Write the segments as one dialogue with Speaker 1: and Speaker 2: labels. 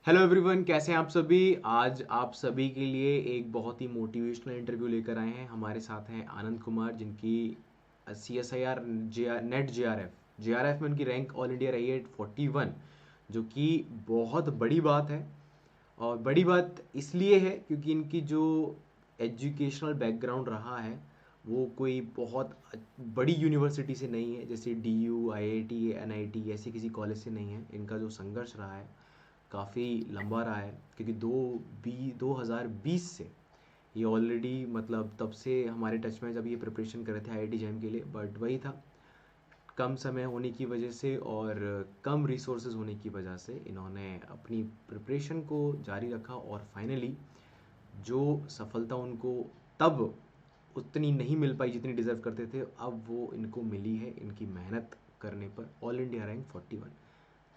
Speaker 1: Hello everyone, कैसे हैं आप सभी। आज आप सभी के लिए एक बहुत ही मोटिवेशनल इंटरव्यू लेकर आए हैं। हमारे साथ हैं आनंद कुमार, जिनकी CSIR नेट जे आर एफ में उनकी रैंक ऑल इंडिया रही है 41, जो कि बहुत बड़ी बात है। और बड़ी बात इसलिए है क्योंकि इनकी जो एजुकेशनल बैकग्राउंड रहा है वो कोई बहुत बड़ी यूनिवर्सिटी से नहीं है, जैसे DU, IIT, NIT ऐसे किसी कॉलेज से नहीं है। इनका जो संघर्ष रहा है काफ़ी लंबा रहा है, क्योंकि 2020 से ये ऑलरेडी, मतलब तब से हमारे टच में जब ये प्रिपरेशन कर रहे थे IIT जैम के लिए। बट वही था, कम समय होने की वजह से और कम रिसोर्सेज होने की वजह से इन्होंने अपनी प्रिपरेशन को जारी रखा और फाइनली जो सफलता उनको तब उतनी नहीं मिल पाई जितनी डिज़र्व करते थे, अब वो इनको मिली है इनकी मेहनत करने पर, ऑल इंडिया रैंक 41।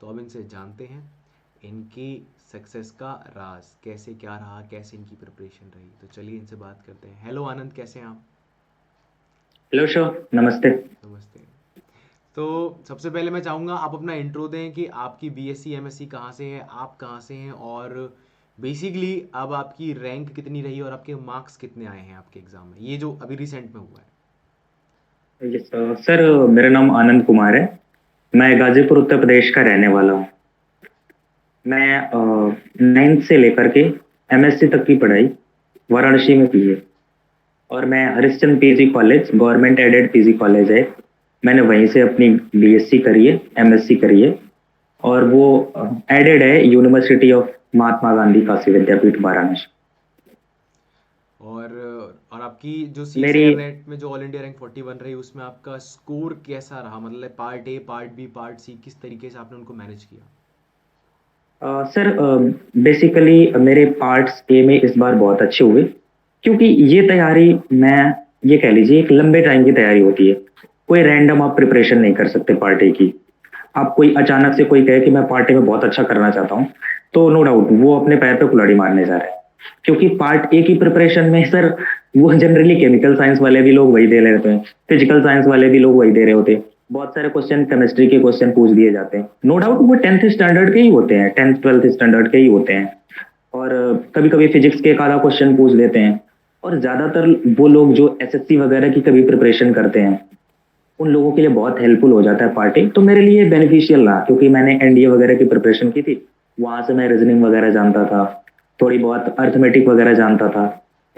Speaker 1: तो अब इनसे जानते हैं इनकी सक्सेस का राज कैसे क्या रहा, कैसे इनकी प्रिपरेशन रही। तो चलिए इनसे बात करते हैं। हेलो आनंद, कैसे हैं आप।
Speaker 2: Hello show. नमस्ते।
Speaker 1: नमस्ते। तो सबसे पहले मैं चाहूँगा आप अपना इंट्रो दें कि आपकी BSc MSc कहाँ से है, आप कहाँ से हैं, और बेसिकली अब आपकी रैंक कितनी रही और आपके मार्क्स कितने आए हैं आपके एग्ज़ाम में, ये जो अभी रिसेंट में हुआ है।
Speaker 2: यस सर, मेरा नाम आनंद कुमार है। मैं गाजीपुर उत्तर प्रदेश का रहने वाला हूँ। मैं 9th से लेकर के MSc तक की पढ़ाई वाराणसी में की है। और मैं Harishchandra PG college, government aided PG college है, मैंने वहीं से अपनी BSc करी है, MSc करी है। और वो एडेड है यूनिवर्सिटी ऑफ महात्मा गांधी काशी विद्यापीठ वाराणसी।
Speaker 1: और आपकी जो
Speaker 2: मेरी
Speaker 1: CSIR नेट में जो ऑल इंडिया रैंक 41 रही, उसमें आपका स्कोर कैसा रहा, मतलब part A, part B, part C, किस तरीके से आपने उनको मैनेज किया।
Speaker 2: सर, बेसिकली मेरे पार्ट्स ए में इस बार बहुत अच्छे हुए, क्योंकि ये तैयारी, मैं ये कह लीजिए, एक लंबे टाइम की तैयारी होती है। कोई रैंडम आप प्रिपरेशन नहीं कर सकते पार्ट ए की। आप कोई अचानक से कोई कहे कि मैं पार्ट ए में बहुत अच्छा करना चाहता हूँ, तो नो डाउट वो अपने पैर पे कुल्हाड़ी मारने जा रहे हैं। क्योंकि पार्ट ए की प्रिपरेशन में सर, वो जनरली केमिकल साइंस वाले भी लोग वही दे रहे होते हैं, फिजिकल साइंस वाले भी लोग वही दे रहे होते हैं। बहुत सारे क्वेश्चन केमिस्ट्री के क्वेश्चन पूछ दिए जाते हैं, नो डाउट वो 10th स्टैंडर्ड के ही होते हैं, 10th 12th स्टैंडर्ड के ही होते हैं। और कभी कभी फिजिक्स के एक आधा क्वेश्चन पूछ देते हैं। और ज्यादातर वो लोग जो SSC वगैरह की कभी प्रिपरेशन करते हैं, उन लोगों के लिए बहुत हेल्पफुल हो जाता है पार्ट ए। तो मेरे लिए बेनिफिशियल रहा, क्योंकि मैंने NDA वगैरह की प्रिपरेशन की थी। वहां से मैं रीजनिंग वगैरह जानता था, थोड़ी बहुत अर्थमेटिक वगैरह जानता था।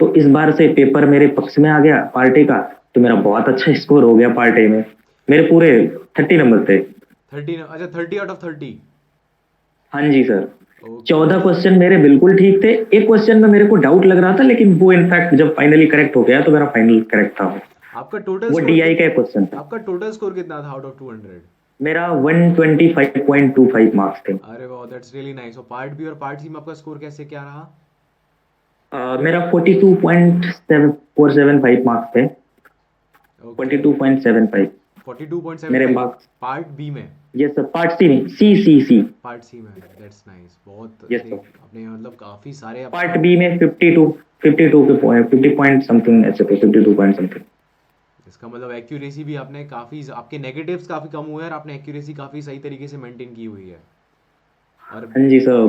Speaker 2: तो इस बार से पेपर मेरे पक्ष में आ गया पार्ट ए का। तो मेरा बहुत अच्छा स्कोर हो गया पार्ट ए में। मेरे पूरे 30 नंबर थे।
Speaker 1: 30, अच्छा 30 आउट ऑफ 30।
Speaker 2: हाँ जी सर।
Speaker 1: ओके।
Speaker 2: 14 क्वेश्चन मेरे बिल्कुल ठीक थे। एक क्वेश्चन में मेरे को डाउट लग रहा था, लेकिन वो इनफैक्ट जब फाइनली करेक्ट हो गया तो मेरा फाइनल करेक्ट था।
Speaker 1: आपका टोटल
Speaker 2: वो
Speaker 1: स्कोर
Speaker 2: DI
Speaker 1: कित
Speaker 2: का एक क्वेश्चन था।
Speaker 1: आपका टोटल स्कोर कितना था आउट ऑफ 200।
Speaker 2: मेरा 125.25 मार्क्स थे।
Speaker 1: अरे वाह, दैट्स रियली नाइस। और पार्ट बी और पार्ट सी में आपका स्कोर कैसे क्या रहा।
Speaker 2: मेरा 42.7475 मार्क्स थे।
Speaker 1: ओके।
Speaker 2: 42.75 मेरे
Speaker 1: 42.75
Speaker 2: मार्क्स।
Speaker 1: पार्ट बी में।
Speaker 2: ये सर पार्ट सी नहीं, सी।
Speaker 1: पार्ट सी में, दैट्स नाइस। बहुत
Speaker 2: यस सर।
Speaker 1: देख आपने, मतलब काफ़ी सारे आप।
Speaker 2: पार्ट बी में 52 के पॉइंट, 50 पॉइंट समथिंग ऐसे थे, 52 पॉइंट समथिंग।
Speaker 1: इसका मतलब एक्यूरेसी भी आपने काफ़ी, आपके नेगेटिव्स काफ़ी कम हुए हैं और आपने एक्यूरेसी काफ़ी सही तरीके से मेंटेन की हुई है। और
Speaker 2: हाँ जी सर,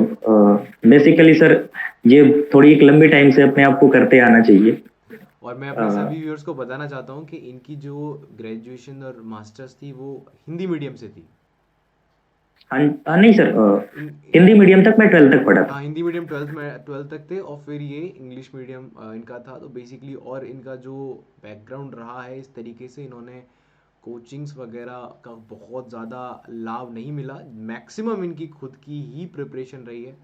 Speaker 2: बेसिकली सर, ये थोड़ी एक लंबी टाइम से अपने आप को करते आना चाहिए।
Speaker 1: और मैं अपने
Speaker 2: अ,
Speaker 1: सभी व्यूअर्स को बताना चाहता हूँ कि इनकी जो ग्रेजुएशन और मास्टर्स थी वो हिंदी मीडियम से थी।
Speaker 2: हाँ। नहीं सर,
Speaker 1: इन
Speaker 2: हिंदी मीडियम तक मैं 12th तक पढ़ा था।
Speaker 1: हाँ, हिंदी मीडियम ट्वेल्थ तक थे, और फिर ये इंग्लिश मीडियम इनका था। तो बेसिकली और इनका जो बैकग्राउंड रहा है, इस तरीके से इन्होंने कोचिंग्स वगैरह का बहुत ज़्यादा लाभ नहीं मिला। मैक्सिमम इनकी खुद की ही प्रिपरेशन रही है।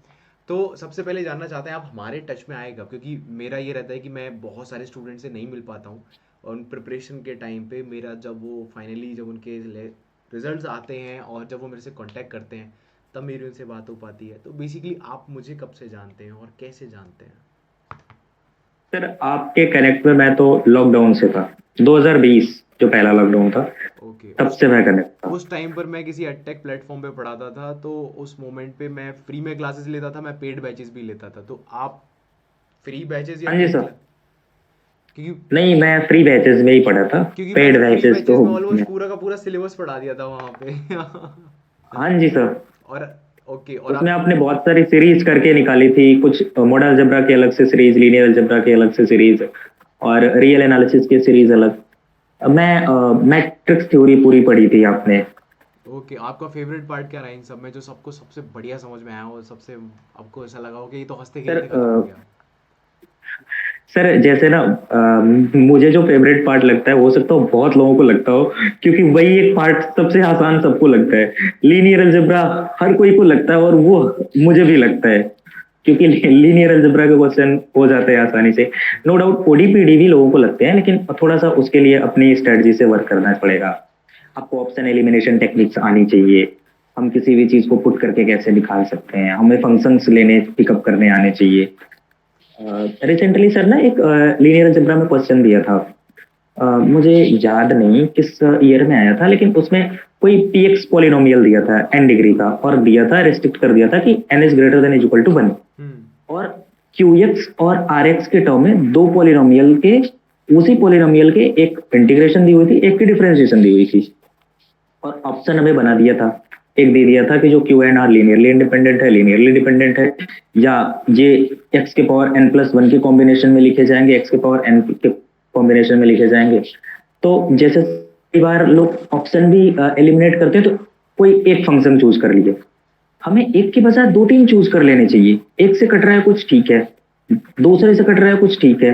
Speaker 1: तो सबसे पहले जानना चाहते हैं आप हमारे टच में आएगा, क्योंकि मेरा ये रहता है कि मैं बहुत सारे स्टूडेंट से नहीं मिल पाता हूँ। और उन प्रिपरेशन के टाइम पे मेरा, जब वो फाइनली जब उनके रिजल्ट्स आते हैं और जब वो मेरे से कांटेक्ट करते हैं, तब मेरी उनसे बात हो पाती है। तो बेसिकली आप मुझे कब से जानते हैं और कैसे जानते हैं।
Speaker 2: सर, आपके कनेक्ट में मैं तो लॉकडाउन से था। 2020 जो पहला लॉकडाउन था,
Speaker 1: ओके।
Speaker 2: तब से मैं कनेक्ट था।
Speaker 1: उस टाइम पर मैं किसी एडटेक प्लेटफॉर्म पे पढ़ाता था, तो उस मोमेंट पे मैं फ्री में क्लासेस लेता था, मैं पेड बैचेस भी लेता था। तो आप फ्री बैचेस या
Speaker 2: हाँ जी
Speaker 1: पेड
Speaker 2: सर।
Speaker 1: क्लास, क्योंकि
Speaker 2: नहीं, मैं फ्री बैचेस में ही पढ़ा था।
Speaker 1: क्योंकि मैंने
Speaker 2: पेड
Speaker 1: फ्री
Speaker 2: बैचेस
Speaker 1: बैचेस
Speaker 2: तो
Speaker 1: में ऑलमोस्ट पूरा का पूरा सिलेबस पढ़ा दिया था वहाँ पे।
Speaker 2: हाँ जी सर।
Speaker 1: और ओके, और
Speaker 2: उसमें
Speaker 1: आप
Speaker 2: आपने बहुत सारी सीरीज करके निकाली थी, कुछ मॉडल अलजेब्रा की अलग से सीरीज, लीनियर अलजेब्रा की अलग से सीरीज, और रियल एनालिसिस की सीरीज अलग। मैं मैट्रिक्स थ्योरी पूरी पढ़ी थी आपने।
Speaker 1: ओके, आपका फेवरेट पार्ट क्या रहा इन सब में, जो सबको सबसे बढ़िया समझ में आया हो, सबसे आपको ऐसा लगा हो कि ये तो हंसते
Speaker 2: सर
Speaker 1: खेलते खत्म हो गया?
Speaker 2: सर जैसे ना मुझे जो फेवरेट पार्ट लगता है, हो सकता हो बहुत लोगों को लगता हो, क्योंकि वही एक पार्ट सबसे आसान सबको लगता है। लीनियर अलजेब्रा हर कोई को लगता है, और वो मुझे भी लगता है, क्योंकि लीनियर अलजेब्रा के क्वेश्चन हो जाते हैं आसानी से। नो डाउट ओडीपीडी भी लोगों को लगते हैं, लेकिन थोड़ा सा उसके लिए अपनी स्ट्रेटजी से वर्क करना पड़ेगा। आपको ऑप्शन एलिमिनेशन टेक्निक्स आनी चाहिए, हम किसी भी चीज को पुट करके कैसे निकाल सकते हैं, हमें फंक्शंस लेने पिकअप करने आने चाहिए। रिसेंटली सर ना एक लीनियर अलजेब्रा में क्वेश्चन दिया था। मुझे याद नहीं किस ईयर में आया था, लेकिन उसमें कोई पीएक्स पॉलिनोमियल दिया था एन डिग्री का, और दिया था, रेस्ट्रिक्ट कर दिया था कि N is greater than is equal to 1,
Speaker 1: hmm.
Speaker 2: और क्यूएक्स और आरएक्स के टर्म में दो पॉलिनोमियल के, उसी पॉलिनोमियल के एक इंटीग्रेशन दी हुई थी, एक की डिफरेंशिएशन दी हुई थी, और ऑप्शन हमें बना दिया था। एक दे दिया था कि जो Q and R linearly independent है, लीनियरली डिपेंडेंट है, या ये एक्स के पावर एन प्लस वन के कॉम्बिनेशन में लिखे जाएंगे, एक्स के पावर एन के कॉम्बिनेशन में लिखे जाएंगे। तो जैसे कई बार लोग ऑप्शन भी एलिमिनेट करते हैं, तो कोई एक फंक्शन चूज कर लीजिए, हमें एक के बजाय दो तीन चूज कर लेने चाहिए। एक से कट रहा है कुछ ठीक है, दूसरे से कट रहा है कुछ ठीक है,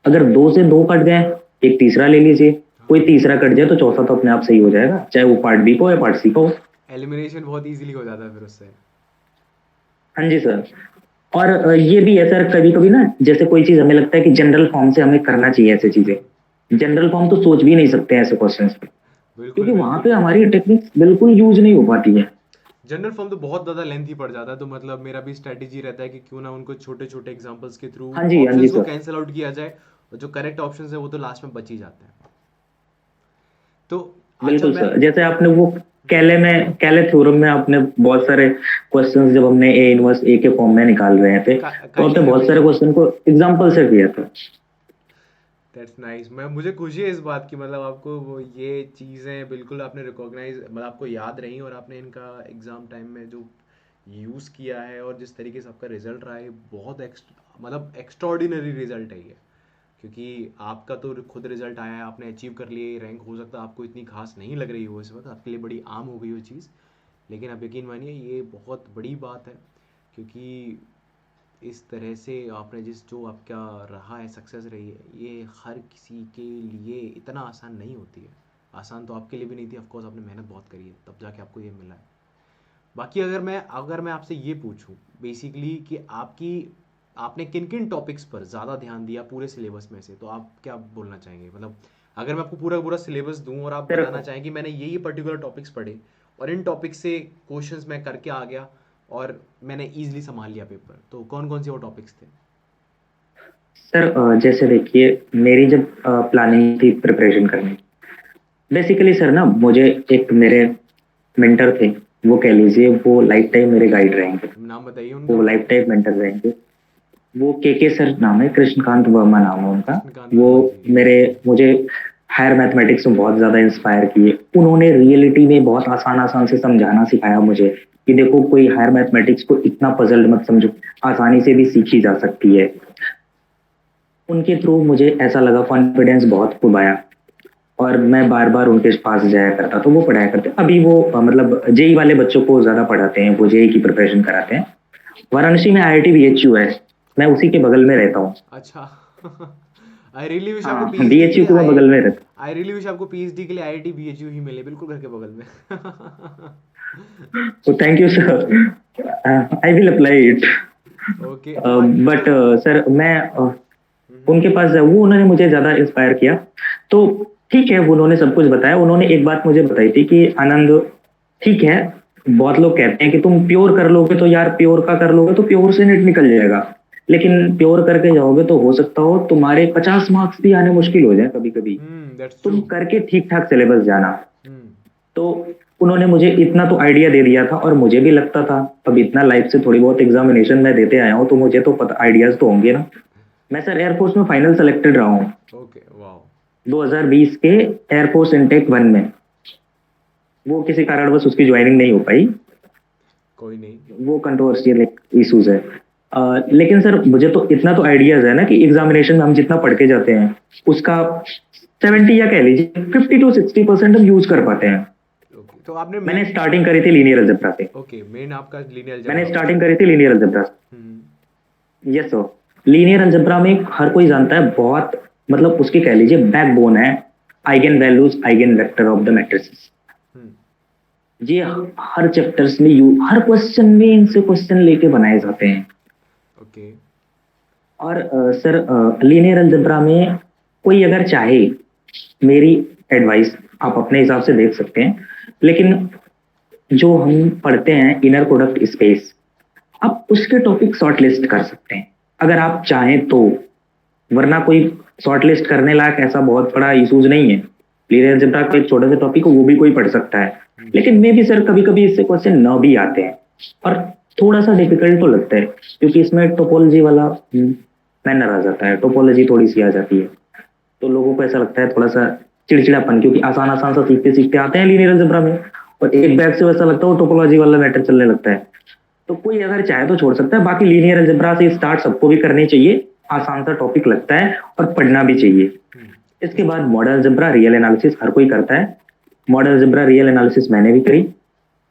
Speaker 2: अगर दो से दो कट गए, एक तीसरा ले लीजिए, कोई
Speaker 1: हाँ,
Speaker 2: तीसरा कट जाए तो चौथा तो अपने आप सही हो जाएगा, चाहे वो पार्ट बी को हो या पार्ट सी को हो।
Speaker 1: एलिमिनेशन बहुत इजीली हो जाता है फिर उससे।
Speaker 2: हाँ जी सर। और ये भी है सर, कभी कभी ना जैसे कोई चीज हमें लगता है कि जनरल फॉर्म से हमें करना चाहिए ऐसी चीजें, जनरल फॉर्म तो सोच भी नहीं सकते हैं ऐसे क्वेश्चंस पे,
Speaker 1: बिल्कुल
Speaker 2: क्योंकि वहां
Speaker 1: बिल्कुल।
Speaker 2: पे हमारी टेक्निक्स बिल्कुल यूज नहीं हो पाती है।
Speaker 1: जनरल फॉर्म तो बहुत ज़्यादा लेंथी पड़ जाता है, तो मतलब मेरा भी स्ट्रैटेजी रहता है कि क्यों ना उनको छोटे छोटे एग्जांपल्स के थ्रू
Speaker 2: हाँ जी, हाँ जी
Speaker 1: ऑप्शंस को
Speaker 2: सर।
Speaker 1: कैंसिल आउट किया जाए, और जो करेक्ट ऑप्शंस है वो तो लास्ट में बच ही जाते हैं। तो अच्छा
Speaker 2: बिल्कुल
Speaker 1: मैं
Speaker 2: सर, जैसे आपने वो कैले थ्योरम में आपने बहुत सारे क्वेश्चंस, जब हमने ए इनवर्स ए के फॉर्म में निकाल रहे थे, तो
Speaker 1: काइंडली
Speaker 2: आपने बहुत सारे
Speaker 1: रिवीजन।
Speaker 2: क्वेश्चन को एग्जांपल से किया था।
Speaker 1: That's nice. मैं मुझे खुशी है इस बात की, मतलब आपको वो ये चीज़ें बिल्कुल आपने रिकॉग्नाइज, मतलब आपको याद रही, और आपने इनका एग्ज़ाम टाइम में जो यूज़ किया है, और जिस तरीके से आपका रिजल्ट रहा है, बहुत मतलब एक्स्ट्रॉर्डिनरी रिजल्ट है ये। क्योंकि आपका तो खुद रिजल्ट आया है, आपने अचीव कर लिए रैंक, हो सकता है आपको इतनी खास नहीं लग रही हो इस वक्त, आपके लिए बड़ी आम हो गई वो चीज़, लेकिन आप यकीन मानिए ये बहुत बड़ी बात है। क्योंकि इस तरह से आपने जो आपका रहा है, सक्सेस रही है, ये हर किसी के लिए इतना आसान नहीं होती है। आसान तो आपके लिए भी नहीं थी, ऑफ कोर्स आपने मेहनत बहुत करी है तब जाके आपको ये मिला है। बाकी अगर मैं आपसे ये पूछूं बेसिकली कि आपने किन किन टॉपिक्स पर ज़्यादा ध्यान दिया पूरे सिलेबस में से, तो आप क्या बोलना चाहेंगे? मतलब अगर मैं आपको पूरा पूरा सिलेबस दूं और आप
Speaker 2: सर
Speaker 1: बताना चाहें कि मैंने ये पर्टिकुलर टॉपिक्स पढ़े, और इन टॉपिक्स से क्वेश्चंस मैं करके आ गया, और मैंने ईजिली संभाल लिया पेपर, तो कौन कौन से वो टॉपिक्स थे?
Speaker 2: सर जैसे देखिए, मेरी जब प्लानिंग थी प्रिपरेशन करने, बेसिकली सर ना, मुझे एक मेरे मेंटर थे, वो कह लीजिए वो लाइफ टाइम मेरे गाइड रहेंगे,
Speaker 1: नाम बताइए
Speaker 2: वो
Speaker 1: उनका।
Speaker 2: लाइफ टाइम मेंटर रहेंगे। वो के सर नाम है, कृष्णकांत वर्मा नाम है उनका।
Speaker 1: कृष्णकांत
Speaker 2: वो
Speaker 1: वर्मा जी,
Speaker 2: मेरे
Speaker 1: ओके।
Speaker 2: मुझे हायर मैथमेटिक्स में बहुत ज्यादा इंस्पायर किए, उन्होंने रियलिटी में बहुत आसान आसान से समझाना सिखाया मुझे, कि देखो कोई हायर मैथमेटिक्स को इतना पजल्ड मत समझो, आसानी से भी सीखी जा सकती है। उनके थ्रू मुझे ऐसा लगा, कॉन्फिडेंस बहुत खूब आया, और मैं बार बार उनके पास जाया करता, तो वो पढ़ाया करते। अभी वो मतलब जेई वाले बच्चों को ज्यादा पढ़ाते हैं, वो जेई की प्रिपरेशन कराते हैं। वाराणसी में आईआईटी बीएचयू है, मैं उसी के बगल में रहता हूँ।
Speaker 1: अच्छा। आई रियली विश आपको
Speaker 2: हाँ,
Speaker 1: पीएचडी के
Speaker 2: बीएचयू
Speaker 1: लिए
Speaker 2: के मैं बगल में रहता
Speaker 1: आई रियली विश आपको पीएचडी के लिए आईआईटी बीएचयू ही मिले, बिल्कुल घर के बगल में।
Speaker 2: हूँ। तो thank you sir, I will apply it.
Speaker 1: Okay, तो भाई
Speaker 2: बट
Speaker 1: तो
Speaker 2: सर मैं
Speaker 1: हम्म,
Speaker 2: उनके पास वो उन्होंने मुझे ज्यादा इंस्पायर किया। तो ठीक है, वो उन्होंने सब कुछ बताया। उन्होंने एक बात मुझे बताई थी कि आनंद, ठीक है, बहुत लोग कहते हैं कि तुम प्योर कर लोगे तो यार, प्योर का कर लोगे तो प्योर से नेट निकल जाएगा, लेकिन प्योर करके जाओगे तो हो सकता हो तुम्हारे 50 मार्क्स भी आने मुश्किल हो जाए कभी कभी।
Speaker 1: That's true.
Speaker 2: तुम करके ठीक ठाक सिलेबस जाना।
Speaker 1: हम्म।
Speaker 2: तो उन्होंने मुझे इतना तो आइडिया दे दिया था, और मुझे भी लगता था, अब इतना लाइफ से थोड़ी बहुत एग्जामिनेशन मैं देते आया हूँ, तो मुझे तो पता आइडियाज तो होंगे ना। मैं सर एयरफोर्स में फाइनल सेलेक्टेड रहा हूँ
Speaker 1: ओके, वाओ।
Speaker 2: 2020 के एयरफोर्स इनटेक 1 में। वो किसी कारणवश उसकी ज्वाइनिंग नहीं हो पाई।
Speaker 1: कोई नहीं।
Speaker 2: वो कंट्रोवर्शियल इश्यूज है। लेकिन सर मुझे तो इतना तो आइडियाज है ना कि एग्जामिनेशन में हम जितना पढ़ के जाते हैं उसका 70 या कह लीजिए 50 to 60% हम यूज कर पाते हैं।
Speaker 1: ओके, तो आपने
Speaker 2: मैंने
Speaker 1: मेन।
Speaker 2: स्टार्टिंग करी थी लीनियर अलजेब्रा से।
Speaker 1: ओके, मेन आपका लीनियर
Speaker 2: मैंने
Speaker 1: अलजेब्रा होता है।
Speaker 2: स्टार्टिंग करी थी लीनियर अलजेब्रा से।
Speaker 1: Hmm.
Speaker 2: Yes sir. Linear algebra में हर कोई जानता है बहुत, मतलब उसकी कह लीजिए बैकबोन है eigen values eigen vector of the matrices.
Speaker 1: Hmm.
Speaker 2: ये हर चैप्टर्स में हर क्वेश्चन में इनसे क्वेश्चन लेके बनाए जाते हैं।
Speaker 1: ओके।
Speaker 2: और सर लीनियर अलजेब्रा में कोई अगर चाहे, मेरी एडवाइस आप अपने हिसाब से देख सकते हैं, लेकिन जो हम पढ़ते हैं इनर प्रोडक्ट स्पेस, आप उसके टॉपिक शॉर्ट लिस्ट कर सकते हैं अगर आप चाहें तो। वरना कोई शॉर्ट लिस्ट करने लायक ऐसा बहुत बड़ा इशूज नहीं है। लीनियर अलजेब्रा के एक छोटे से टॉपिक को वो भी कोई पढ़ सकता है। लेकिन मे भी सर कभी कभी इससे क्वेश्चन न भी आते हैं और थोड़ा सा डिफिकल्ट तो लगता है क्योंकि इसमें टोपोलॉजी वाला मैनर आ जाता है, टोपोलॉजी थोड़ी सी आ जाती है। तो लोगों को ऐसा लगता है थोड़ा सा चिड़चिड़ापन, क्योंकि आसान आसान सा सीखते सीखते आते हैं लीनियर अलजेब्रा में, और एक बैग से वैसा लगता है वो टोपोलॉजी वाला मैटर चलने लगता है। तो कोई अगर चाहे तो छोड़ सकता है, बाकी लीनियर अलजेब्रा से स्टार्ट सबको भी करनी चाहिए। आसान सा टॉपिक लगता है और पढ़ना भी चाहिए। इसके बाद मॉडल अलजेब्रा रियल एनालिसिस हर कोई करता है। मॉडल अलजेब्रा रियल एनालिसिस मैंने भी करी।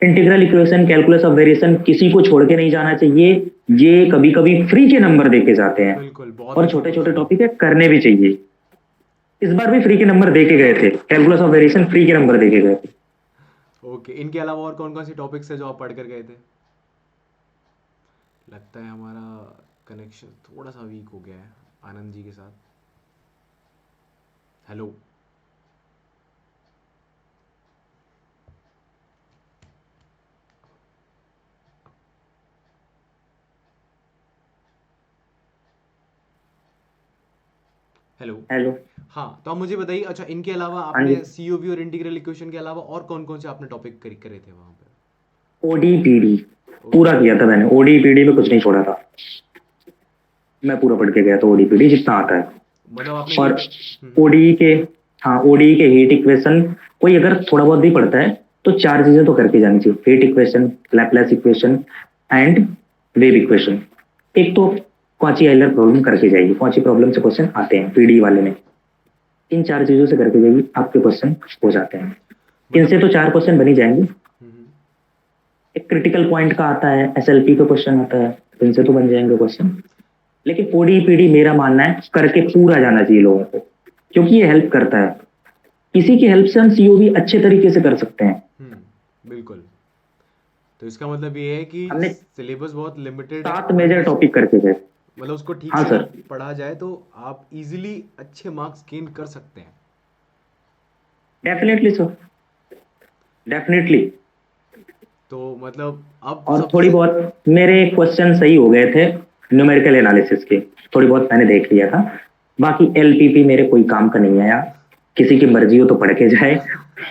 Speaker 2: Integral equation calculus of variation किसी को छोड़ के नहीं जाना चाहिए। ये कभी कभी फ्री के नंबर देके जाते हैं
Speaker 1: बिल्कुल, बहुत
Speaker 2: और
Speaker 1: ईजी
Speaker 2: छोटे छोटे
Speaker 1: क्वेश्चन है।
Speaker 2: टॉपिक है, करने भी चाहिए। इस बार भी फ्री के नंबर देके गए थे, कैलकुलस ऑफ वेरिएशन फ्री के नंबर देके गए थे।
Speaker 1: ओके, इनके अलावा और कौन कौन सी टॉपिक्स है जो आप पढ़ कर गए थे? लगता है हमारा कनेक्शन थोड़ा सा वीक हो गया है आनंद जी के साथ। हेलो। हेलो।
Speaker 2: हेलो।
Speaker 1: हाँ, तो आप मुझे बताइए, अच्छा इनके अलावा
Speaker 2: हाँ जी।
Speaker 1: आपने सीओवी और इंटीग्रल इक्वेशन के अलावा और कौन कौन से आपने टॉपिक करे थे वहाँ
Speaker 2: ओडीपीडी
Speaker 1: पे?
Speaker 2: पूरा
Speaker 1: ओके।
Speaker 2: किया था मैंने, ओडीपीडी में कुछ नहीं छोड़ा था। मैं पूरा पढ़ के गया था ओडीपीडी जितना आता है।
Speaker 1: मतलब आपने
Speaker 2: और
Speaker 1: हीट।
Speaker 2: ओडीई के, हाँ ओडीई के हीट इक्वेशन कोई अगर थोड़ा बहुत भी पढ़ता है तो चार चीजें तो करके जानी चाहिए: heat equation, Laplace equation and wave equation. एक तो कॉची आइलर प्रॉब्लम करके जाइए, कॉची प्रॉब्लम से क्वेश्चन आते हैं पीडी वाले में। इन चार चीजों से करके जाइए, आपके क्वेश्चन हो जाते हैं। इनसे
Speaker 1: मतलब।
Speaker 2: तो चार क्वेश्चन बन ही जाएंगे।
Speaker 1: हम्म।
Speaker 2: एक क्रिटिकल पॉइंट का आता है, एसएलपी का क्वेश्चन आता है, तो इनसे तो बन जाएंगे क्वेश्चन। लेकिन ओडीपीडी मेरा मानना है करके पूरा जाना चाहिए लोगों को, क्योंकि ये हेल्प करता है। किसी की हेल्प से हम सीओबी अच्छे तरीके से कर सकते हैं।
Speaker 1: बिल्कुल। तो इसका मतलब ये है कि
Speaker 2: हमने
Speaker 1: सिलेबस बहुत लिमिटेड है
Speaker 2: 7
Speaker 1: और
Speaker 2: मेजर टॉपिक करके गए।
Speaker 1: मतलब उसको ठीक
Speaker 2: हाँ
Speaker 1: से
Speaker 2: सर।
Speaker 1: पढ़ा जाए तो आप इजीली अच्छे मार्क्स गेन कर सकते हैं।
Speaker 2: Definitely sir, definitely.
Speaker 1: तो मतलब अब
Speaker 2: और थोड़ी
Speaker 1: सबसे।
Speaker 2: बहुत मेरे क्वेश्चन सही हो गए थे न्यूमेरिकल एनालिसिस के, थोड़ी बहुत मैंने देख लिया था। बाकी एलपीपी मेरे कोई काम का नहीं आया। किसी की मर्जी हो तो पढ़ के जाए,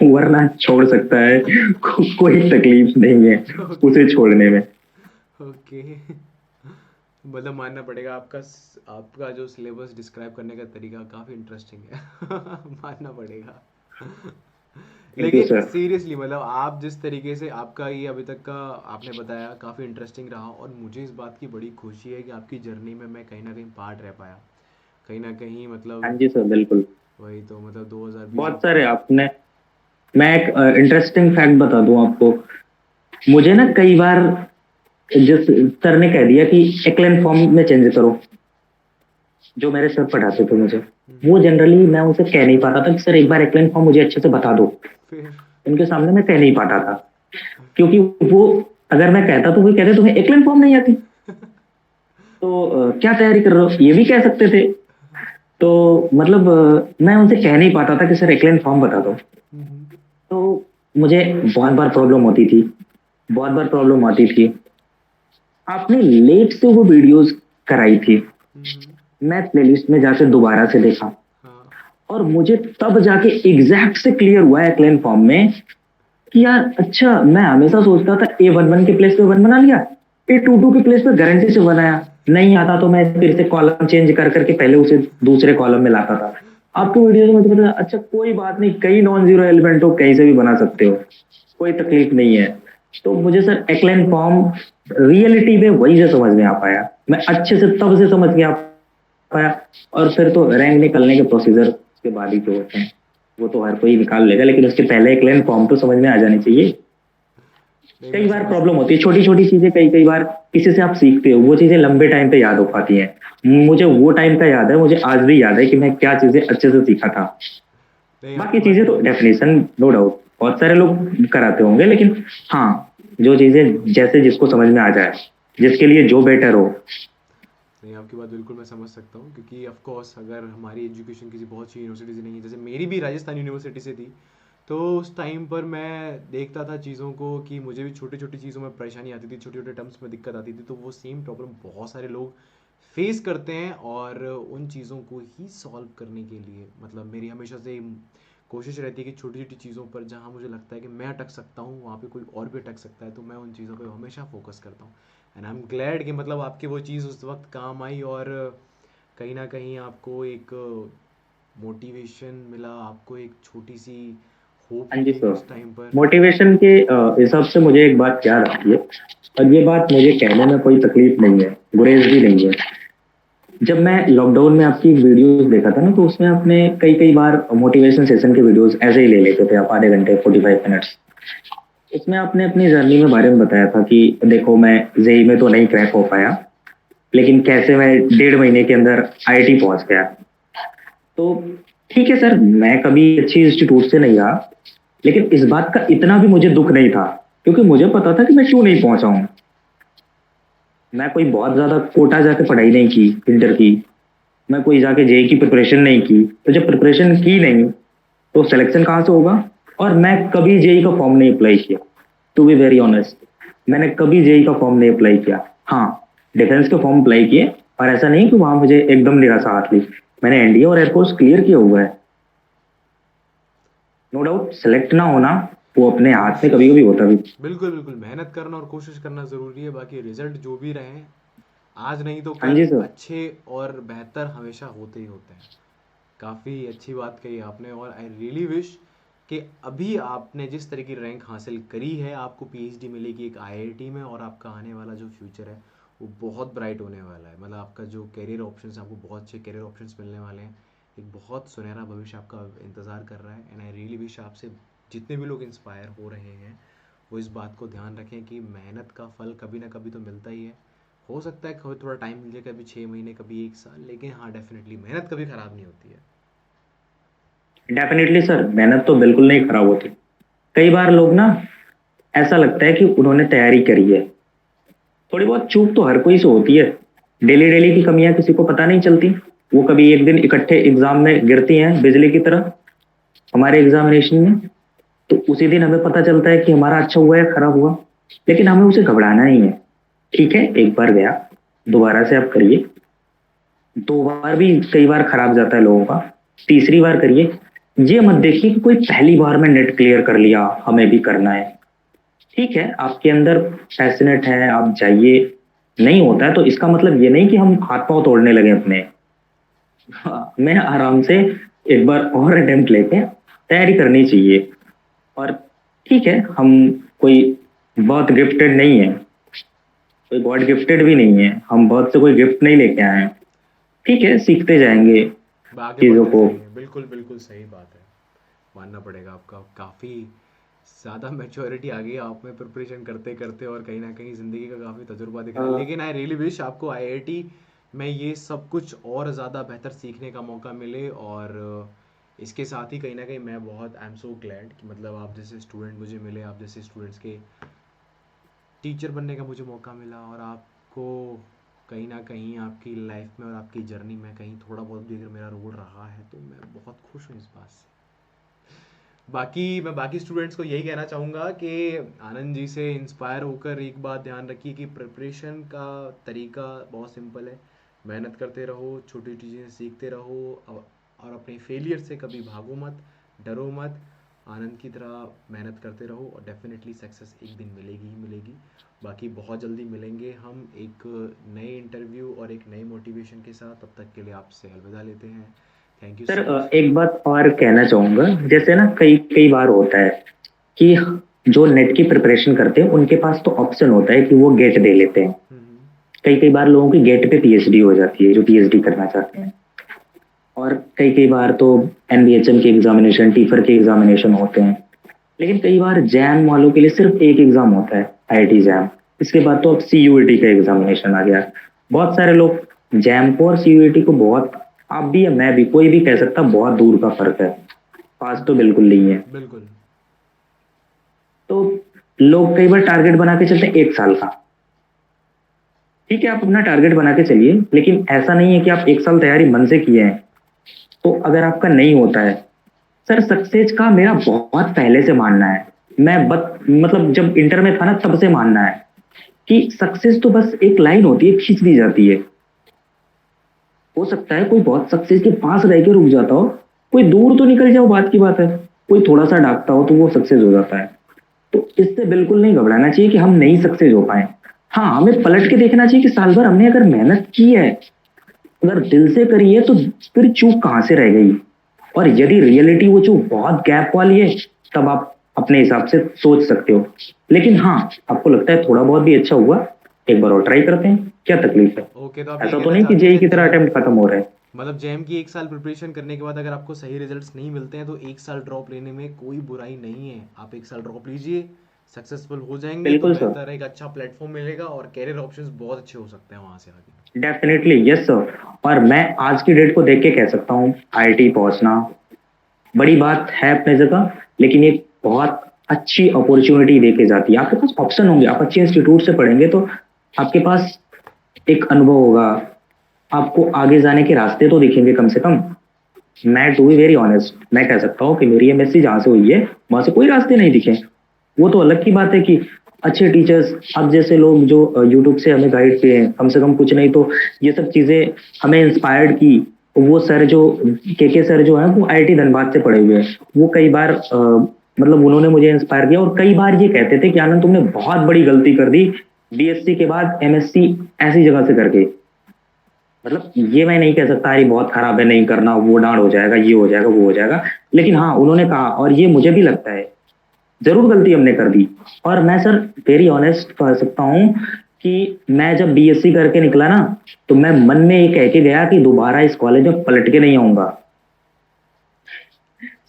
Speaker 2: वरना छोड़ सकता है। कोई तकलीफ नहीं है
Speaker 1: ओके।
Speaker 2: उसे छोड़ने में।
Speaker 1: ओके। मतलब मानना पड़ेगा आपका आपका जो सिलेबस डिस्क्राइब करने का तरीका काफ़ी इंटरेस्टिंग है। मानना पड़ेगा।
Speaker 2: थैंक यू
Speaker 1: लेकिन
Speaker 2: सर।
Speaker 1: सीरियसली मतलब आप जिस तरीके से आपका ये अभी तक का आपने बताया काफ़ी इंटरेस्टिंग रहा, और मुझे इस बात की बड़ी खुशी है कि आपकी जर्नी में मैं कहीं ना कहीं पार्ट रह पाया, कहीं ना कहीं
Speaker 2: हाँ
Speaker 1: मतलब।
Speaker 2: जी सर, बिल्कुल।
Speaker 1: वही तो मतलब 2020।
Speaker 2: बहुत सारे आपने, मैं एक इंटरेस्टिंग फैक्ट बता दूं आपको। मुझे ना कई बार जिस सर ने कह दिया कि एक्लेन फॉर्म में चेंज करो, जो मेरे सर पढ़ाते थे मुझे, वो जनरली मैं उनसे कह नहीं पाता था कि सर एक बार एक्लेन फॉर्म मुझे अच्छे से बता दो।
Speaker 1: फिर।
Speaker 2: उनके सामने मैं कह नहीं पाता था, क्योंकि वो, अगर मैं कहता तो वो कहते तुम्हें एक्लेन फॉर्म नहीं आती, तो क्या तैयारी कर रहे हो, ये भी कह सकते थे। तो मतलब मैं उनसे कह नहीं पाता था कि सर एक्लेन फॉर्म बता दो। तो मुझे बहुत बार प्रॉब्लम होती थी, बहुत बार प्रॉब्लम आती थी। आपने लेट से वो वीडियोस कराई थी, मैं प्लेलिस्ट में जाके दोबारा से देखा,
Speaker 1: हाँ।
Speaker 2: और मुझे तब जाके एग्जैक्ट से क्लियर हुआ है एक्लेन फॉर्म में कि यार अच्छा, मैं हमेशा सोचता था A11 के प्लेस पे वन बना लिया, A22 के प्लेस पे गारंटी से बनाया, नहीं आता तो मैं फिर से कॉलम चेंज कर करके पहले उसे दूसरे कॉलम में लाता था। आपको वीडियो में मुझे पता, अच्छा कोई बात नहीं, कई नॉन जीरो एलिमेंट हो कहीं से भी बना सकते हो, कोई तकलीफ नहीं है। तो मुझे सर एक्लाइन फॉर्म रियलिटी में वही से समझ में आ पाया, मैं अच्छे से तब से समझ में आ पाया। और फिर तो रैंक निकलने के प्रोसीजर के बाद ही जो होते हैं वो तो हर कोई निकाल लेगा, लेकिन उसके पहले एक्लाइन फॉर्म तो समझ में आ जानी चाहिए।
Speaker 1: नहीं,
Speaker 2: कई
Speaker 1: मैं
Speaker 2: बार
Speaker 1: समझ
Speaker 2: प्रॉब्लम होती है, छोटी छोटी चीजें कई कई बार किसी से आप सीखते हो, वो चीजें लंबे टाइम पे याद हो पाती हैं। मुझे वो टाइम का याद है, मुझे आज भी याद है कि मैं क्या चीजें अच्छे से सीखा था।
Speaker 1: नहीं,
Speaker 2: बाकी
Speaker 1: आपकी बात
Speaker 2: चीजें तो
Speaker 1: बिल्कुल सही है।
Speaker 2: डेफिनेशन नो डाउट बहुत सारे लोग कराते होंगे, लेकिन हाँ, जो चीजें जैसे जिसको समझ में आ जाए, जिसके लिए जो बेटर हो।
Speaker 1: नहीं, आपकी बात बिल्कुल मैं समझ सकता हूँ, क्योंकि ऑफ कोर्स अगर हमारी एजुकेशन किसी बहुत अच्छी यूनिवर्सिटी से नहीं है, जैसे मेरी भी राजस्थान यूनिवर्सिटी से थी, तो उस टाइम पर मैं देखता था चीज़ों को कि मुझे भी छोटी छोटी चीज़ों में परेशानी आती थी, छोटे छोटे टर्म्स में दिक्कत आती थी, तो वो सेम प्रॉब्लम बहुत सारे लोग फेस करते हैं। और उन चीज़ों को ही सॉल्व करने के लिए मतलब मेरी हमेशा से कोशिश रहती है कि छोटी छोटी चीज़ों पर जहाँ मुझे लगता है कि मैं अटक सकता हूँ वहाँ पे कोई और भी अटक सकता है, तो मैं उन चीज़ों पर हमेशा फोकस करता हूँ। एंड आई एम ग्लैड कि मतलब आपकी वो चीज़ उस वक्त काम आई, और कहीं ना कहीं आपको एक मोटिवेशन मिला, आपको एक छोटी सी होप
Speaker 2: हाँ जी
Speaker 1: मिली
Speaker 2: सर,
Speaker 1: उस टाइम पर।
Speaker 2: मोटिवेशन के हिसाब से मुझे एक बात याद आती है, और ये बात मुझे कहने में कोई तकलीफ नहीं है, गुरेज भी नहीं है। जब मैं लॉकडाउन में आपकी वीडियोस देखा था ना, तो उसमें आपने कई कई बार मोटिवेशन सेशन के वीडियोस ऐसे ही ले लेते थे आप, आधे घंटे 45 मिनट्स। उसमें आपने अपनी जर्नी में बारे में बताया था कि देखो मैं जेई में तो नहीं क्रैक हो पाया, लेकिन कैसे मैं 1.5 महीने के अंदर आईआईटी पहुंच गया। तो ठीक है सर, मैं कभी अच्छी इंस्टीट्यूट से नहीं रहा, लेकिन इस बात का इतना भी मुझे दुख नहीं था, क्योंकि मुझे पता था कि मैं क्यों नहीं पहुंचा हूँ। मैं कोई बहुत ज्यादा कोटा जाके पढ़ाई नहीं की इंटर की, मैं कोई जाके जेई की प्रिपरेशन नहीं की, तो जब प्रिपरेशन की नहीं तो सिलेक्शन कहाँ से होगा। और मैं कभी जेई का फॉर्म नहीं अप्लाई किया, टू बी वेरी ऑनेस्ट, मैंने कभी जेई का फॉर्म नहीं अप्लाई किया। हाँ, डिफेंस के फॉर्म अप्लाई किए, और ऐसा नहीं कि वहां मुझे एकदम निराशा हाथ ली। मैंने एनडीए और एयरफोर्स क्लियर किया हुआ है। नो डाउट सिलेक्ट ना होना वो अपने हाथ में कभी
Speaker 1: कोशिश,
Speaker 2: कभी होता भी।
Speaker 1: बिल्कुल बिल्कुल मेहनत करना और कोशिश करना ज़रूरी है, बाकी रिजल्ट जो भी रहे, आज नहीं तो
Speaker 2: हाँ
Speaker 1: कल
Speaker 2: जी सर।
Speaker 1: अच्छे और बेहतर हमेशा होते ही होते हैं। काफ़ी अच्छी बात कही आपने, और आई रियली विश कि अभी आपने जिस तरह की रैंक हासिल करी है, आपको पीएचडी मिलेगी एक आईआईटी में, और आपका आने वाला जो फ्यूचर है वो बहुत ब्राइट होने वाला है। मतलब आपका जो करियर ऑप्शंस हैं, आपको बहुत अच्छे करियर ऑप्शंस मिलने वाले हैं, एक बहुत सुनहरा भविष्य आपका इंतज़ार कर रहा है। एंड आई रियली विश आपसे जितने भी लोग इंस्पायर हो रहे हैं वो इस बात को ध्यान रखें कि मेहनत का फल कभी ना कभी तो मिलता ही है। हो सकता है थोड़ा टाइम मिल जाए, कभी 6 महीने, कभी 1 साल, लेकिन हाँ, डेफिनेटली मेहनत कभी ख़राब नहीं होती है।
Speaker 2: डेफिनेटली सर, मेहनत तो बिल्कुल नहीं खराब होती। कई बार लोग ना, ऐसा लगता है कि उन्होंने तैयारी करी है, थोड़ी बहुत चूक तो हर कोई से होती है। डेली डेली की कमियां किसी को पता नहीं चलती, वो कभी एक दिन इकट्ठे एग्जाम में गिरती हैं बिजली की तरह हमारे एग्जामिनेशन में, तो उसी दिन हमें पता चलता है कि हमारा अच्छा हुआ है खराब हुआ। लेकिन हमें उसे घबराना नहीं है। ठीक है, एक बार गया, दोबारा से आप करिए। 2 बार भी कई बार खराब जाता है लोगों का, तीसरी बार करिए। ये मत देखिए कि कोई पहली बार में नेट क्लियर कर लिया, हमें भी करना है। ठीक है, आपके अंदर पैशनेट है, आप जाइए। नहीं होता है तो इसका मतलब ये नहीं कि हम हाथ पांव तोड़ने लगे अपने। हाँ, मैं आराम से एक बार और अटेम्प्ट लेके तैयारी करनी चाहिए। और ठीक है, हम कोई बहुत गिफ्टेड नहीं है, कोई गॉड गिफ्टेड भी नहीं है, हम बहुत से कोई गिफ्ट नहीं लेके आए हैं। ठीक है, सीखते जाएंगे
Speaker 1: आगे
Speaker 2: चीजों
Speaker 1: बढ़ते
Speaker 2: को।
Speaker 1: जाएंगे, बिल्कुल बिल्कुल सही बात है। मानना पड़ेगा आपका, काफ़ी ज़्यादा मैच्योरिटी आ गई है आप में प्रिपरेशन करते करते, और कहीं ना कहीं ज़िंदगी का काफ़ी तजुर्बा दिख
Speaker 2: अ,
Speaker 1: रहा है। लेकिन आई रियली विश आपको आईआईटी में ये सब कुछ और ज़्यादा बेहतर सीखने का मौका मिले। और इसके साथ ही कहीं ना कहीं मैं बहुत आई एम सो ग्लैड कि मतलब आप जैसे स्टूडेंट मुझे मिले, आप जैसे स्टूडेंट्स के टीचर बनने का मुझे मौका मिला, और आपको कहीं ना कहीं आपकी लाइफ में और आपकी जर्नी में कहीं थोड़ा बहुत भी अगर मेरा रोल रहा है, तो मैं बहुत खुश हूँ इस बात से। बाकी मैं बाकी स्टूडेंट्स को यही कहना चाहूँगा कि आनंद जी से इंस्पायर होकर एक बात ध्यान रखिए कि प्रिपरेशन का तरीका बहुत सिंपल है। मेहनत करते रहो, छोटी चीज़ें सीखते रहो, और अपने फेलियर से कभी भागो मत, डरो मत। आनंद की तरह मेहनत करते रहो, और डेफिनेटली सक्सेस एक दिन मिलेगी ही मिलेगी। बाकी बहुत जल्दी मिलेंगे हम एक नए इंटरव्यू और एक नए मोटिवेशन के साथ। तब तक के लिए आपसे अलविदा लेते हैं। Thank you
Speaker 2: sir
Speaker 1: so much.
Speaker 2: एक बात और कहना चाहूंगा, जैसे ना कई कई बार होता है कि जो नेट की प्रिपरेशन करते हैं उनके पास तो ऑप्शन होता है कि वो गेट दे लेते हैं। कई कई बार लोगों की गेट पे पीएचडी हो जाती है जो पीएचडी करना चाहते हैं। और कई कई बार तो एनबीएचएम के एग्जामिनेशन, टीफर के एग्जामिनेशन होते हैं। लेकिन कई बार जैम वालों के लिए सिर्फ एक एग्जाम होता है, आईआईटी जैम। इसके बाद तो अब सीयूईटी का एग्जामिनेशन आ गया। बहुत सारे लोग जैम को और सीयूईटी को बहुत, आप भी या मैं भी, कोई भी कह सकता बहुत दूर का फर्क है, पास तो बिल्कुल नहीं है।
Speaker 1: बिल्कुल।
Speaker 2: तो लोग कई बार टारगेट बना के चलते हैं 1 साल का। ठीक है, आप अपना टारगेट बना के चलिए, लेकिन ऐसा नहीं है कि आप 1 साल तैयारी मन से किए हैं तो अगर आपका नहीं होता है। सर सक्सेस का मेरा बहुत पहले से मानना है, मैं मतलब जब इंटर में था ना तब से मानना है कि सक्सेस तो बस एक लाइन होती है, खींच दी जाती है। हो सकता है कोई बहुत सक्सेस के पास रह के रुक जाता हो, कोई दूर तो निकल जाओ, बात की बात है, कोई थोड़ा सा डाकता हो तो वो सक्सेस हो जाता है। तो इससे बिल्कुल नहीं घबराना चाहिए कि हम नहीं सक्सेस हो पाए। हाँ, हमें पलट के देखना चाहिए कि साल भर हमने अगर मेहनत की है, अगर दिल से करी है, तो फिर चूक कहाँ से रह गई। और यदि रियलिटी वो चूक बहुत गैप वाली है तब आप अपने हिसाब से सोच सकते हो। लेकिन हाँ, आपको लगता है थोड़ा बहुत भी अच्छा हुआ, एक बार और ट्राई करते हैं, क्या तकलीफ है।
Speaker 1: ओके, तो आप ये
Speaker 2: ऐसा तो
Speaker 1: कहना
Speaker 2: नहीं कि
Speaker 1: चाहते
Speaker 2: जेई की
Speaker 1: हैं
Speaker 2: तरह
Speaker 1: जैम,
Speaker 2: अटेम्प्ट खत्म हो रहा है।
Speaker 1: मतलब जैम की 1 साल प्रिपरेशन करने के बाद अगर आपको सही रिजल्ट्स नहीं मिलते हैं तो 1 साल ड्रॉप लेने में कोई बुराई नहीं है। आप 1 साल ड्रॉप लीजिए, सक्सेसफुल हो जाएंगे तो
Speaker 2: बिल्कुल सर,
Speaker 1: बेहतर है, एक अच्छा प्लेटफॉर्म मिलेगा और कैरियर ऑप्शंस बहुत अच्छे हो सकते हैं वहां से आगे।
Speaker 2: Definitely yes sir. और मैं आज की डेट को देख के कह सकता हूँ आईआईटी पहुंचना बड़ी बात है अपने जगह, लेकिन एक बहुत अच्छी अपॉर्चुनिटी दे के जाती है। आपके पास ऑप्शन होंगे, आप अच्छे इंस्टीट्यूट से पढ़ेंगे तो आपके पास एक अनुभव होगा, आपको आगे जाने के रास्ते तो दिखेंगे कम से कम। मैं टू बी वेरी ऑनेस्ट, मैं कह सकता हूँ कि मेरी एमएससी जहाँ से हुई है वहां से कोई रास्ते नहीं दिखे। वो तो अलग की बात है कि अच्छे टीचर्स, अब जैसे लोग जो यूट्यूब से हमें गाइड किए हैं, कम से कम कुछ नहीं तो ये सब चीजें हमें इंस्पायर्ड की। वो सर जो के सर जो है वो आईआईटी धनबाद से पढ़े हुए हैं, वो कई बार मतलब उन्होंने मुझे इंस्पायर किया और कई बार ये कहते थे कि आनंद तुमने बहुत बड़ी गलती कर दी बीएससी के बाद एमएससी ऐसी जगह से करके। मतलब ये मैं नहीं कह सकता अरे बहुत खराब है नहीं करना, वो डांड हो जाएगा, ये हो जाएगा, वो हो जाएगा। लेकिन हाँ, उन्होंने कहा और ये मुझे भी लगता है जरूर गलती हमने कर दी। और मैं सर वेरी ऑनेस्ट कह सकता हूँ कि मैं जब बीएससी करके निकला ना तो मैं मन में ये कह के गया कि दोबारा इस कॉलेज में पलट के नहीं आऊंगा।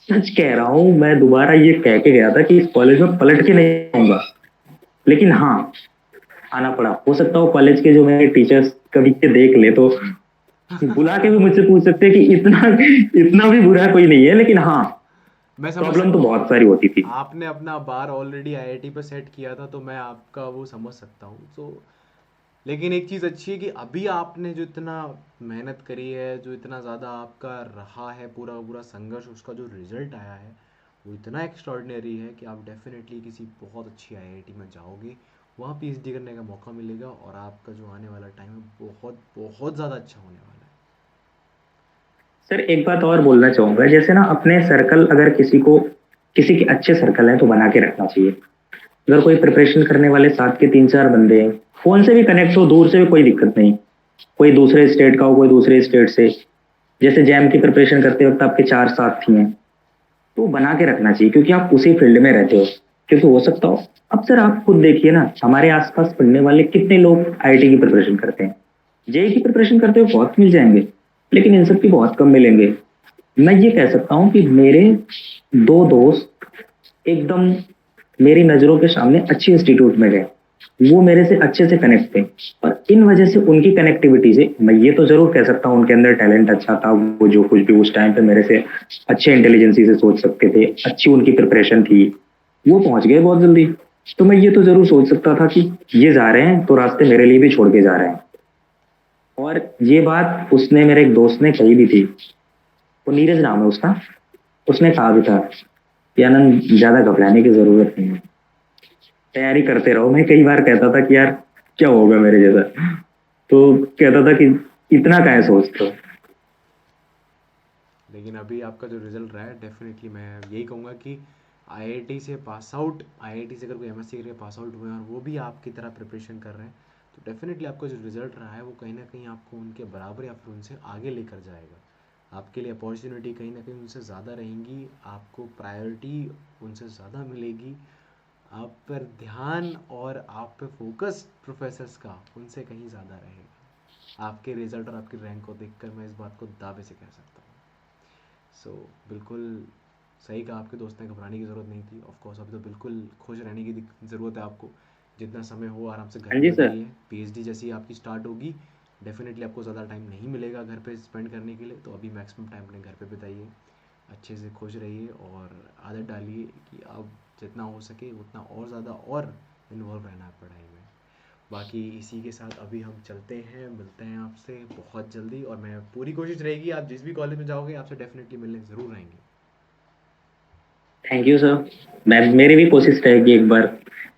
Speaker 2: सच कह रहा हूँ, मैं दोबारा ये कह के गया था कि इस कॉलेज में पलट के नहीं आऊंगा। लेकिन हाँ, आना पड़ा। हो सकता हो कॉलेज के जो मेरे टीचर्स कभी के देख ले तो बुला के भी मुझसे पूछ सकते हैं कि इतना इतना भी बुरा कोई नहीं है। लेकिन हाँ,
Speaker 1: मैं समझ
Speaker 2: प्रॉब्लम तो
Speaker 1: सकता हूँ,
Speaker 2: बहुत सारी होती थी।
Speaker 1: आपने अपना बार ऑलरेडी आईआईटी पर सेट किया था तो मैं आपका वो समझ सकता हूँ। तो लेकिन एक चीज़ अच्छी है कि अभी आपने जो इतना मेहनत करी है, जो इतना ज़्यादा आपका रहा है पूरा पूरा संघर्ष, उसका जो रिजल्ट आया है वो इतना एक्स्ट्रॉर्डिनरी है कि आप डेफिनेटली किसी बहुत अच्छी आईआईटी में जाओगे, वहाँ पीएचडी करने का मौका मिलेगा और आपका जो आने वाला टाइम है बहुत बहुत ज़्यादा अच्छा होने वाला है।
Speaker 2: सर एक बात और बोलना चाहूंगा, जैसे ना अपने सर्कल, अगर किसी के अच्छे सर्कल हैं तो बना के रखना चाहिए। अगर कोई प्रिपरेशन करने वाले साथ के 3-4 बंदे हैं, फोन से भी कनेक्ट हो, दूर से भी कोई दिक्कत नहीं। कोई दूसरे स्टेट का हो, कोई दूसरे स्टेट से, जैसे जैम की प्रिपरेशन करते वक्त आपके 4 साथी हैं, तो बना के रखना चाहिए क्योंकि आप उसी फील्ड में रहते हो। क्योंकि हो सकता हो, अब सर आप खुद देखिए ना, हमारे आसपास पढ़ने वाले कितने लोग आईआईटी की प्रिपरेशन करते हैं, जेई की प्रिपरेशन करते हुए बहुत मिल जाएंगे, लेकिन इन सब की बहुत कम मिलेंगे। मैं ये कह सकता हूँ कि मेरे 2 दोस्त एकदम मेरी नजरों के सामने अच्छी इंस्टीट्यूट में गए, वो मेरे से अच्छे से कनेक्ट थे। और इन वजह से उनकी कनेक्टिविटी से मैं ये तो जरूर कह सकता हूँ उनके अंदर टैलेंट अच्छा था, वो जो कुछ भी उस टाइम पे मेरे से अच्छे इंटेलिजेंसी से सोच सकते थे, अच्छी उनकी प्रिपरेशन थी, वो पहुंच गए बहुत जल्दी। तो मैं ये तो जरूर सोच सकता था कि ये जा रहे हैं तो रास्ते मेरे लिए भी छोड़ के जा रहे हैं। और ये बात उसने, मेरे एक दोस्त ने कही भी थी, वो नीरज नाम है उसका, उसने कहा भी था कि आनंद ज्यादा घबराने की जरूरत नहीं है, तैयारी करते रहो। मैं कई बार कहता था कि यार क्या होगा मेरे जैसा, तो कहता था कि इतना काहे सोचते हो।
Speaker 1: लेकिन अभी आपका जो रिजल्ट रहा है, डेफिनेटली मैं यही कहूँगा कि आईआईटी से पास आउट, आईआईटी से अगर कोई एमएससी करके पास आउट हुए हैं और वो भी आपकी तरह प्रिपरेशन कर रहे हैं, तो डेफिनेटली आपका जो रिजल्ट रहा है वो कहीं ना कहीं आपको उनके बराबर या फिर उनसे आगे लेकर जाएगा। आपके लिए अपॉर्चुनिटी कहीं ना कहीं उनसे ज़्यादा रहेंगी, आपको प्रायोरिटी उनसे ज़्यादा मिलेगी आप पर ध्यान और आप पे फोकस प्रोफेसर्स का उनसे कहीं ज़्यादा रहेगा। आपके रिजल्ट और आपकी रैंक को देखकर मैं इस बात को दावे से कह सकता हूँ। सो बिल्कुल सही कहा आपके दोस्त ने, घबराने की ज़रूरत नहीं थी। ऑफ कोर्स अभी तो बिल्कुल खुश रहने की ज़रूरत है आपको। जितना समय हो आराम से घर
Speaker 2: हाँ
Speaker 1: पे
Speaker 2: जी सर।
Speaker 1: बिताइए। पीएचडी जैसी आपकी स्टार्ट होगी, डेफिनेटली आपको ज़्यादा टाइम नहीं मिलेगा घर पे स्पेंड करने के लिए, तो अभी मैक्सिमम टाइम अपने घर पे बिताइए, अच्छे से खुश रहिए और आदत डालिए कि अब जितना हो सके उतना और ज़्यादा और इन्वॉल्व रहना है पढ़ाई में। बाकी इसी के साथ अभी हम चलते हैं, मिलते हैं आपसे बहुत जल्दी, और मैं पूरी कोशिश रहेगी आप जिस भी कॉलेज में जाओगे आपसे डेफिनेटली मिलने ज़रूर आएंगे।
Speaker 2: Thank you sir. मैं मेरी भी कोशिश रहेगी एक बार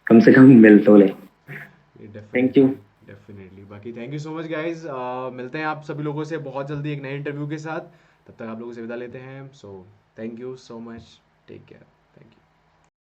Speaker 2: कम से कम मिल तो ले। Thank you.
Speaker 1: Definitely definitely. बाकी thank you so much guys, मिलते हैं आप सभी लोगों से बहुत जल्दी एक नए इंटरव्यू के साथ। तब तक आप लोगों से विदा लेते हैं। So thank you so much, take care.